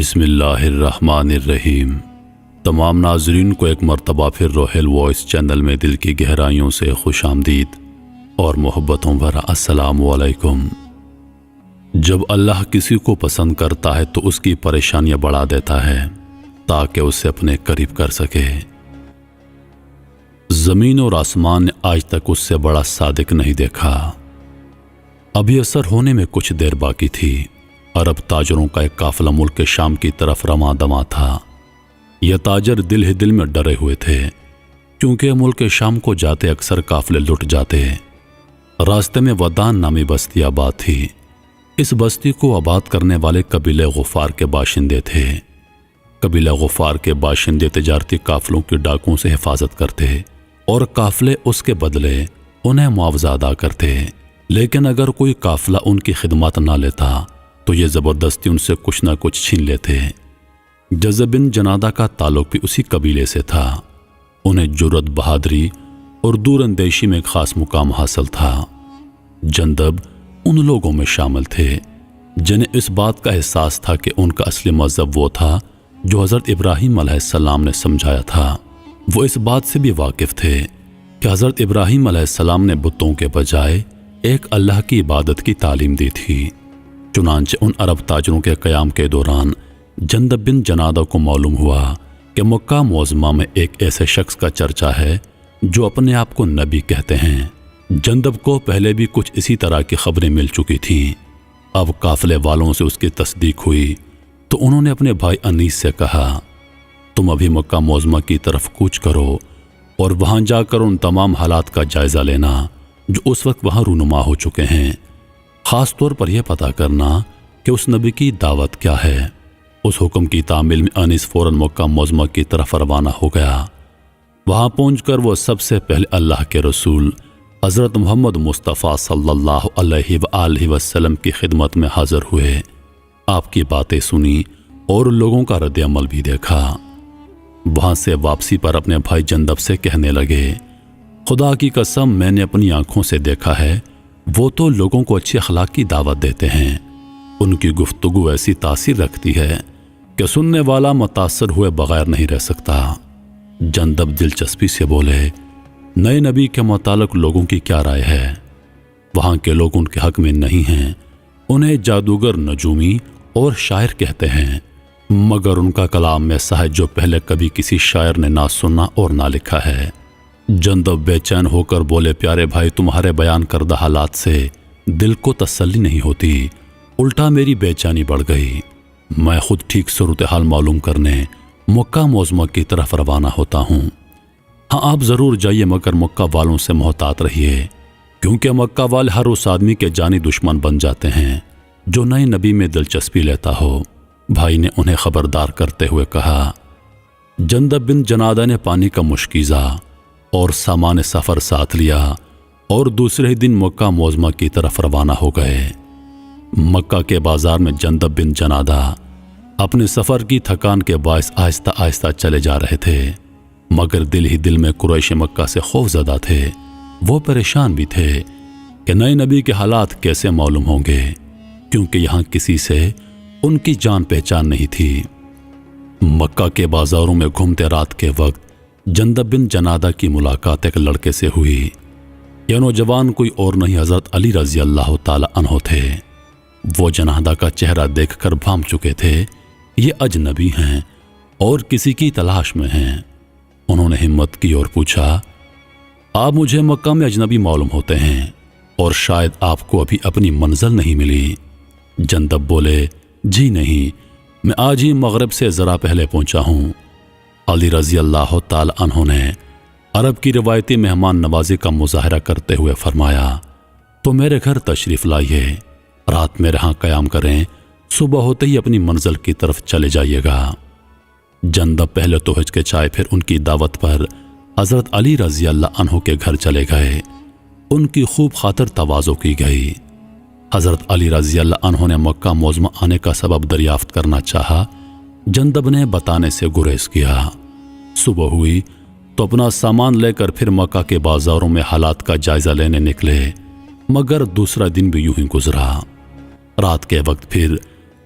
بسم اللہ الرحمن الرحیم۔ تمام ناظرین کو ایک مرتبہ پھر روحیل وائس چینل میں دل کی گہرائیوں سے خوش آمدید اور محبتوں بھرا السلام علیکم۔ جب اللہ کسی کو پسند کرتا ہے تو اس کی پریشانیاں بڑھا دیتا ہے تاکہ اسے اپنے قریب کر سکے۔ زمین اور آسمان نے آج تک اس سے بڑا صادق نہیں دیکھا۔ ابھی اثر ہونے میں کچھ دیر باقی تھی۔ عرب تاجروں کا ایک قافلہ ملک شام کی طرف رواں دواں تھا۔ یہ تاجر دل ہی دل میں ڈرے ہوئے تھے کیونکہ ملک شام کو جاتے اکثر قافلے لٹ جاتے۔ راستے میں ودان نامی بستی آباد تھی۔ اس بستی کو آباد کرنے والے قبیلہ غفار کے باشندے تھے۔ قبیلہ غفار کے باشندے تجارتی قافلوں کی ڈاکوں سے حفاظت کرتے اور قافلے اس کے بدلے انہیں معاوضہ ادا کرتے، لیکن اگر کوئی قافلہ ان کی خدمات نہ لیتا تو یہ زبردستی ان سے کچھ نہ کچھ چھین لیتے۔ جذب بن جنادہ کا تعلق بھی اسی قبیلے سے تھا۔ انہیں جرأت، بہادری اور دور اندیشی میں ایک خاص مقام حاصل تھا۔ جندب ان لوگوں میں شامل تھے جنہیں اس بات کا احساس تھا کہ ان کا اصلی مذہب وہ تھا جو حضرت ابراہیم علیہ السلام نے سمجھایا تھا۔ وہ اس بات سے بھی واقف تھے کہ حضرت ابراہیم علیہ السلام نے بتوں کے بجائے ایک اللہ کی عبادت کی تعلیم دی تھی۔ چنانچہ ان عرب تاجروں کے قیام کے دوران جندب بن جنادہ کو معلوم ہوا کہ مکہ معظمہ میں ایک ایسے شخص کا چرچا ہے جو اپنے آپ کو نبی کہتے ہیں۔ جندب کو پہلے بھی کچھ اسی طرح کی خبریں مل چکی تھیں۔ اب قافلے والوں سے اس کی تصدیق ہوئی تو انہوں نے اپنے بھائی انیس سے کہا، تم ابھی مکہ معظمہ کی طرف کوچ کرو اور وہاں جا کر ان تمام حالات کا جائزہ لینا جو اس وقت وہاں رونما ہو چکے ہیں۔ خاص طور پر یہ پتہ کرنا کہ اس نبی کی دعوت کیا ہے۔ اس حکم کی تعمیل میں انیس فوراً مکہ معظمہ کی طرف روانہ ہو گیا۔ وہاں پہنچ کر وہ سب سے پہلے اللہ کے رسول حضرت محمد مصطفیٰ صلی اللہ علیہ وآلہ وسلم کی خدمت میں حاضر ہوئے۔ آپ کی باتیں سنی اور لوگوں کا رد عمل بھی دیکھا۔ وہاں سے واپسی پر اپنے بھائی جندب سے کہنے لگے، خدا کی قسم میں نے اپنی آنکھوں سے دیکھا ہے، وہ تو لوگوں کو اچھی اخلاق کی دعوت دیتے ہیں۔ ان کی گفتگو ایسی تاثیر رکھتی ہے کہ سننے والا متاثر ہوئے بغیر نہیں رہ سکتا۔ جندب دلچسپی سے بولے، نئے نبی کے متعلق لوگوں کی کیا رائے ہے؟ وہاں کے لوگ ان کے حق میں نہیں ہیں۔ انہیں جادوگر، نجومی اور شاعر کہتے ہیں، مگر ان کا کلام ایسا ہے جو پہلے کبھی کسی شاعر نے نہ سنا اور نہ لکھا ہے۔ جندب بے چین ہو کر بولے، پیارے بھائی، تمہارے بیان کردہ حالات سے دل کو تسلی نہیں ہوتی، الٹا میری بے چینی بڑھ گئی۔ میں خود ٹھیک صورتحال معلوم کرنے مکہ معظمہ کی طرف روانہ ہوتا ہوں۔ ہاں، آپ ضرور جائیے، مگر مکہ والوں سے محتاط رہیے کیونکہ مکہ والے ہر اس آدمی کے جانی دشمن بن جاتے ہیں جو نئے نبی میں دلچسپی لیتا ہو۔ بھائی نے انہیں خبردار کرتے ہوئے کہا۔ جندب بن جنادہ نے پانی کا مشکیزہ اور سامان سفر ساتھ لیا اور دوسرے دن مکہ معظمہ کی طرف روانہ ہو گئے۔ مکہ کے بازار میں جندب بن جنادہ اپنے سفر کی تھکان کے باعث آہستہ آہستہ چلے جا رہے تھے، مگر دل ہی دل میں قریش مکہ سے خوف زدہ تھے۔ وہ پریشان بھی تھے کہ نئے نبی کے حالات کیسے معلوم ہوں گے کیونکہ یہاں کسی سے ان کی جان پہچان نہیں تھی۔ مکہ کے بازاروں میں گھومتے رات کے وقت جندب بن جنادہ کی ملاقات ایک لڑکے سے ہوئی۔ یہ نوجوان کوئی اور نہیں حضرت علی رضی اللہ تعالی عنہ تھے۔ وہ جنادہ کا چہرہ دیکھ کر بھانپ چکے تھے، یہ اجنبی ہیں اور کسی کی تلاش میں ہیں۔ انہوں نے ہمت کی اور پوچھا، آپ مجھے مکہ میں اجنبی معلوم ہوتے ہیں اور شاید آپ کو ابھی اپنی منزل نہیں ملی۔ جندب بولے، جی نہیں، میں آج ہی مغرب سے ذرا پہلے پہنچا ہوں۔ علی رضی اللہ تعالی عنہ نے عرب کی روایتی مہمان نوازی کا مظاہرہ کرتے ہوئے فرمایا، تو میرے گھر تشریف لائیے، رات میں یہاں قیام کریں، صبح ہوتے ہی اپنی منزل کی طرف چلے جائیے گا۔ جندب پہلے تو ہچکچائے، پھر ان کی دعوت پر حضرت علی رضی اللہ عنہ کے گھر چلے گئے۔ ان کی خوب خاطر تواضع کی گئی۔ حضرت علی رضی اللہ عنہ نے مکہ معظمہ آنے کا سبب دریافت کرنا چاہا، جندب نے بتانے سے گریز کیا۔ صبح ہوئی تو اپنا سامان لے کر پھر مکہ کے بازاروں میں حالات کا جائزہ لینے نکلے، مگر دوسرا دن بھی یوں ہی گزرا۔ رات کے وقت پھر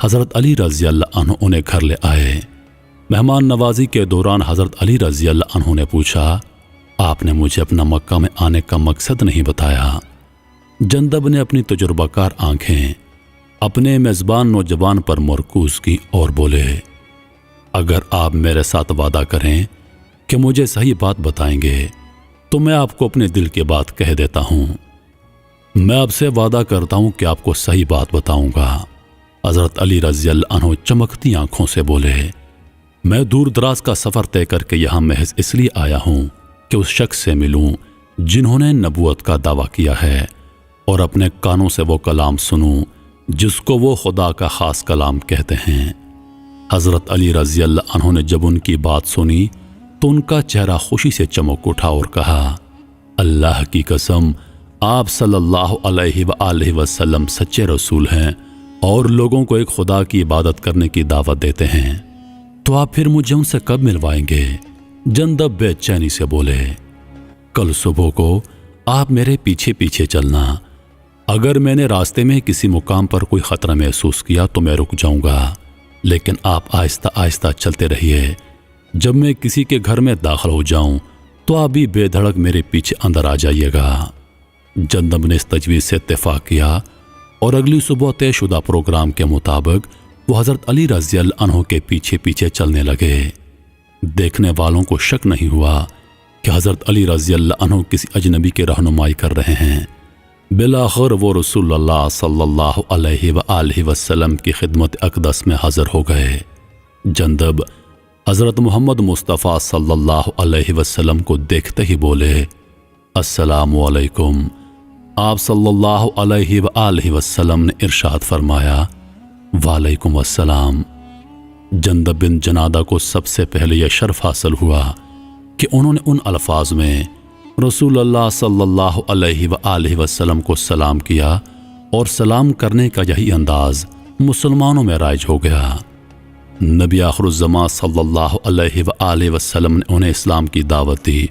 حضرت علی رضی اللہ عنہ انہیں گھر لے آئے۔ مہمان نوازی کے دوران حضرت علی رضی اللہ عنہ نے پوچھا، آپ نے مجھے اپنا مکہ میں آنے کا مقصد نہیں بتایا۔ جندب نے اپنی تجربہ کار آنکھیں اپنے میزبان نوجوان پر مرکوز کی اور بولے، اگر آپ میرے ساتھ وعدہ کریں کہ مجھے صحیح بات بتائیں گے تو میں آپ کو اپنے دل کی بات کہہ دیتا ہوں۔ میں آپ سے وعدہ کرتا ہوں کہ آپ کو صحیح بات بتاؤں گا۔ حضرت علی رضی اللہ عنہ چمکتی آنکھوں سے بولے، میں دور دراز کا سفر طے کر کے یہاں محض اس لیے آیا ہوں کہ اس شخص سے ملوں جنہوں نے نبوت کا دعویٰ کیا ہے، اور اپنے کانوں سے وہ کلام سنوں جس کو وہ خدا کا خاص کلام کہتے ہیں۔ حضرت علی رضی اللہ عنہ نے جب ان کی بات سنی تو ان کا چہرہ خوشی سے چمک اٹھا اور کہا، اللہ کی قسم، آپ صلی اللہ علیہ وآلہ وسلم سچے رسول ہیں اور لوگوں کو ایک خدا کی عبادت کرنے کی دعوت دیتے ہیں، تو آپ پھر مجھے ان سے کب ملوائیں گے؟ جندب بے چینی سے بولے، کل صبح کو آپ میرے پیچھے پیچھے چلنا۔ اگر میں نے راستے میں کسی مقام پر کوئی خطرہ محسوس کیا تو میں رک جاؤں گا، لیکن آپ آہستہ آہستہ چلتے رہیے۔ جب میں کسی کے گھر میں داخل ہو جاؤں تو آپ بھی بے دھڑک میرے پیچھے اندر آ جائیے گا۔ جندب نے اس تجویز سے اتفاق کیا اور اگلی صبح طے شدہ پروگرام کے مطابق وہ حضرت علی رضی اللہ عنہ کے پیچھے پیچھے چلنے لگے۔ دیکھنے والوں کو شک نہیں ہوا کہ حضرت علی رضی اللہ عنہ کسی اجنبی کی رہنمائی کر رہے ہیں۔ بالآخر وہ رسول اللہ صلی اللہ علیہ وآلہ وسلم کی خدمت اقدس میں حاضر ہو گئے۔ جندب حضرت محمد مصطفیٰ صلی اللہ علیہ وسلم کو دیکھتے ہی بولے، السلام علیکم۔ آپ صلی اللہ علیہ وآلہ وسلم نے ارشاد فرمایا، وعلیکم السلام۔ جندب بن جنادہ کو سب سے پہلے یہ شرف حاصل ہوا کہ انہوں نے ان الفاظ میں رسول اللہ صلی اللہ علیہ وآلہ وسلم کو سلام کیا، اور سلام کرنے کا یہی انداز مسلمانوں میں رائج ہو گیا۔ نبی آخر الزماں صلی اللہ علیہ وآلہ وسلم نے انہیں اسلام کی دعوت دی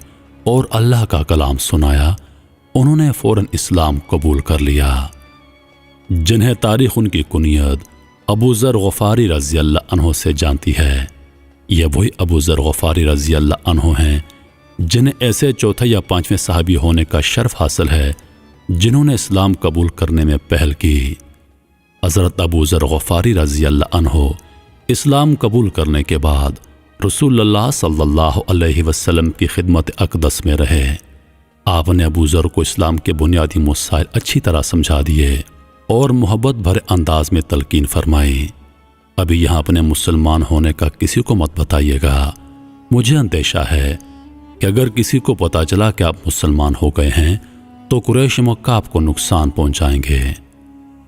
اور اللہ کا کلام سنایا۔ انہوں نے فوراً اسلام قبول کر لیا۔ جنہیں تاریخ ان کی کنیت ابو ذر غفاری رضی اللہ عنہ سے جانتی ہے، یہ وہی ابو ذر غفاری رضی اللہ عنہ ہیں جنہیں ایسے چوتھے یا پانچویں صحابی ہونے کا شرف حاصل ہے جنہوں نے اسلام قبول کرنے میں پہل کی۔ حضرت ابو ذر غفاری رضی اللہ عنہ اسلام قبول کرنے کے بعد رسول اللہ صلی اللہ علیہ وسلم کی خدمت اقدس میں رہے۔ آپ نے ابو ذر کو اسلام کے بنیادی مسائل اچھی طرح سمجھا دیے اور محبت بھرے انداز میں تلقین فرمائی۔ ابھی یہاں اپنے مسلمان ہونے کا کسی کو مت بتائیے گا، مجھے اندیشہ ہے کہ اگر کسی کو پتہ چلا کہ آپ مسلمان ہو گئے ہیں تو قریش مکہ آپ کو نقصان پہنچائیں گے۔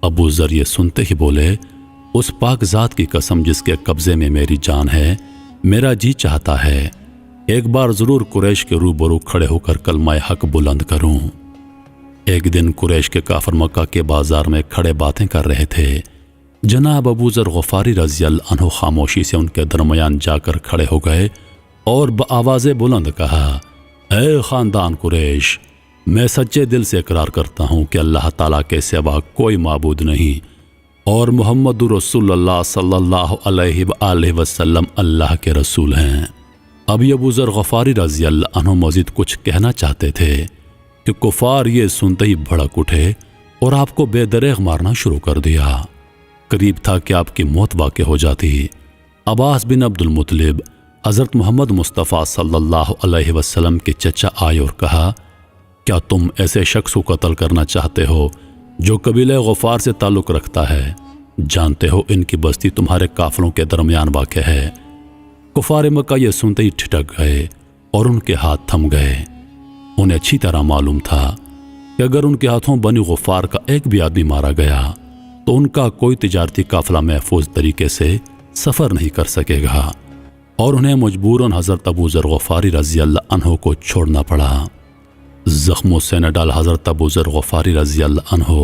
ابو ذر یہ سنتے ہی بولے، اس پاک ذات کی قسم جس کے قبضے میں میری جان ہے، میرا جی چاہتا ہے ایک بار ضرور قریش کے روبرو کھڑے ہو کر کلمہ حق بلند کروں۔ ایک دن قریش کے کافر مکہ کے بازار میں کھڑے باتیں کر رہے تھے۔ جناب ابو ذر غفاری رضی اللہ عنہ خاموشی سے ان کے درمیان جا کر کھڑے ہو گئے اور بآواز بلند کہا، اے خاندان قریش، میں سچے دل سے اقرار کرتا ہوں کہ اللہ تعالیٰ کے سوا کوئی معبود نہیں اور محمد رسول اللہ صلی اللہ علیہ وآلہ وسلم اللہ کے رسول ہیں۔ اب ابو ذر غفاری رضی اللہ عنہ مزید کچھ کہنا چاہتے تھے کہ کفار یہ سنتے ہی بھڑک اٹھے اور آپ کو بے دریغ مارنا شروع کر دیا۔ قریب تھا کہ آپ کی موت واقع ہو جاتی۔ عباس بن عبد المطلب حضرت محمد مصطفیٰ صلی اللہ علیہ وسلم کے چچا آئے اور کہا، کیا تم ایسے شخص کو قتل کرنا چاہتے ہو جو قبیلہ غفار سے تعلق رکھتا ہے؟ جانتے ہو ان کی بستی تمہارے قافلوں کے درمیان واقع ہے۔ کفار مکہ یہ سنتے ہی ٹھٹک گئے اور ان کے ہاتھ تھم گئے۔ انہیں اچھی طرح معلوم تھا کہ اگر ان کے ہاتھوں بنی غفار کا ایک بھی آدمی مارا گیا تو ان کا کوئی تجارتی قافلہ محفوظ طریقے سے سفر نہیں کر سکے گا، اور انہیں مجبوراً حضرت ابو ذر غفاری رضی اللہ عنہ کو چھوڑنا پڑا۔ زخموں سے نڈال حضرت ابو ذر غفاری رضی اللہ عنہ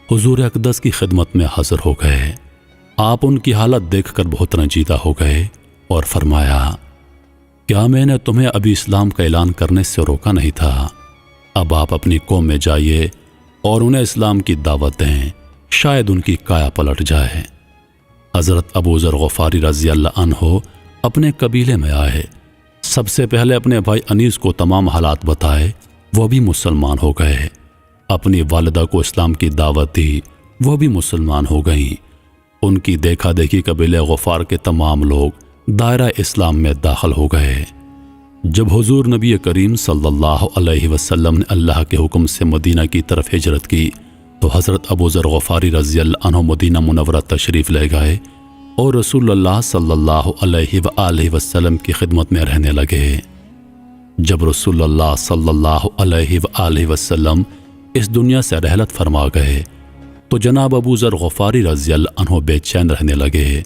حضور اقدس کی خدمت میں حاضر ہو گئے۔ آپ ان کی حالت دیکھ کر بہت رنجیدہ ہو گئے اور فرمایا، کیا میں نے تمہیں ابھی اسلام کا اعلان کرنے سے روکا نہیں تھا؟ اب آپ اپنی قوم میں جائیے اور انہیں اسلام کی دعوت دیں، شاید ان کی کایا پلٹ جائے۔ حضرت ابو ذر غفاری رضی اللہ عنہ اپنے قبیلے میں آئے۔ سب سے پہلے اپنے بھائی انیس کو تمام حالات بتائے، وہ بھی مسلمان ہو گئے۔ اپنی والدہ کو اسلام کی دعوت دی، وہ بھی مسلمان ہو گئیں۔ ان کی دیکھا دیکھی قبیلے غفار کے تمام لوگ دائرہ اسلام میں داخل ہو گئے۔ جب حضور نبی کریم صلی اللہ علیہ وسلم نے اللہ کے حکم سے مدینہ کی طرف ہجرت کی تو حضرت ابو ذر غفاری رضی اللہ عنہ مدینہ منورہ تشریف لے گئے اور رسول اللہ صلی اللہ علیہ وآلہ وسلم کی خدمت میں رہنے لگے۔ جب رسول اللہ صلی اللہ علیہ وآلہ وسلم اس دنیا سے رحلت فرما گئے تو جناب ابو ذر غفاری رضی اللہ عنہ بے چین رہنے لگے،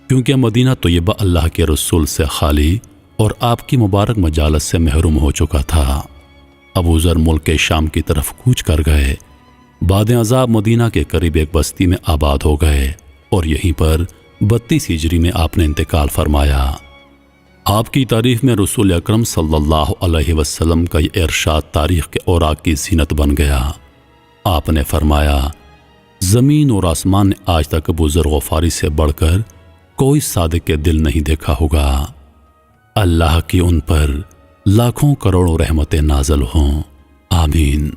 کیونکہ مدینہ طیبہ اللہ کے رسول سے خالی اور آپ کی مبارک مجالس سے محروم ہو چکا تھا۔ ابو ذر ملک شام کی طرف کوچ کر گئے۔ بعد عذاب مدینہ کے قریب ایک بستی میں آباد ہو گئے اور یہیں پر 32 ہجری میں آپ نے انتقال فرمایا۔ آپ کی تعریف میں رسول اکرم صلی اللہ علیہ وسلم کا یہ ارشاد تاریخ کے اوراق کی زینت بن گیا۔ آپ نے فرمایا، زمین اور آسمان نے آج تک ابو ذر غفاری سے بڑھ کر کوئی صادق کے دل نہیں دیکھا ہوگا۔ اللہ کی ان پر لاکھوں کروڑوں رحمتیں نازل ہوں، آمین۔